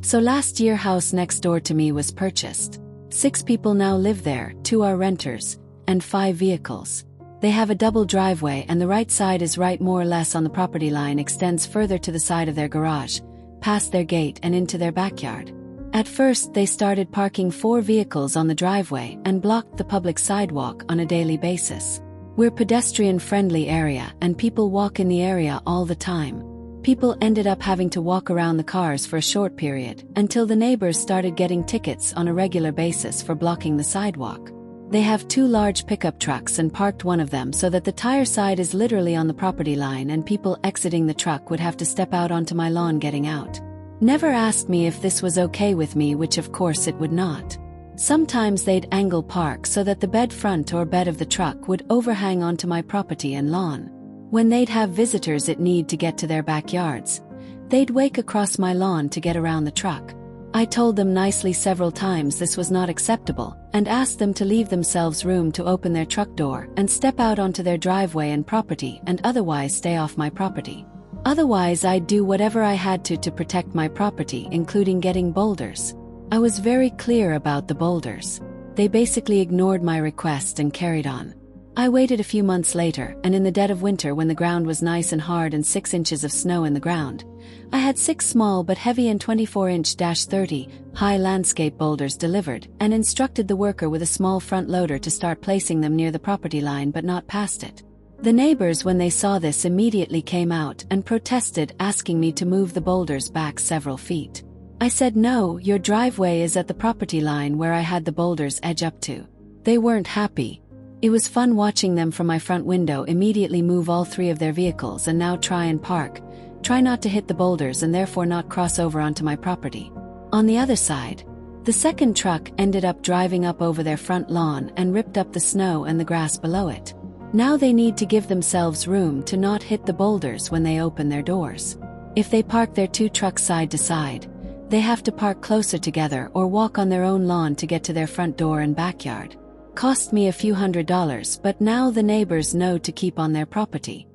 So last year house next door to me was purchased. 6 people now live there, 2 are renters, and 5 vehicles. They have a double driveway and the right side is right more or less on the property line, extends further to the side of their garage, past their gate and into their backyard. At first they started parking 4 vehicles on the driveway and blocked the public sidewalk on a daily basis. We're pedestrian-friendly area and people walk in the area all the time. People ended up having to walk around the cars for a short period, until the neighbors started getting tickets on a regular basis for blocking the sidewalk. They have 2 large pickup trucks and parked one of them so that the tire side is literally on the property line and people exiting the truck would have to step out onto my lawn getting out. Never asked me if this was okay with me, which of course it would not. Sometimes they'd angle park so that the bed front or bed of the truck would overhang onto my property and lawn. When they'd have visitors that need to get to their backyards, they'd wake across my lawn to get around the truck. I told them nicely several times this was not acceptable, and asked them to leave themselves room to open their truck door and step out onto their driveway and property and otherwise stay off my property. Otherwise I'd do whatever I had to protect my property, including getting boulders. I was very clear about the boulders. They basically ignored my request and carried on. I waited a few months later, and in the dead of winter when the ground was nice and hard and 6 inches of snow in the ground, I had 6 small but heavy and 24-inch-30 high landscape boulders delivered, and instructed the worker with a small front loader to start placing them near the property line but not past it. The neighbors, when they saw this, immediately came out and protested, asking me to move the boulders back several feet. I said no, your driveway is at the property line where I had the boulders edge up to. They weren't happy. It was fun watching them from my front window immediately move all 3 of their vehicles and now try and park, try not to hit the boulders and therefore not cross over onto my property. On the other side, the second truck ended up driving up over their front lawn and ripped up the snow and the grass below it. Now they need to give themselves room to not hit the boulders when they open their doors. If they park their 2 trucks side to side, they have to park closer together or walk on their own lawn to get to their front door and backyard. Cost me a few $100s, but now the neighbors know to keep on their property.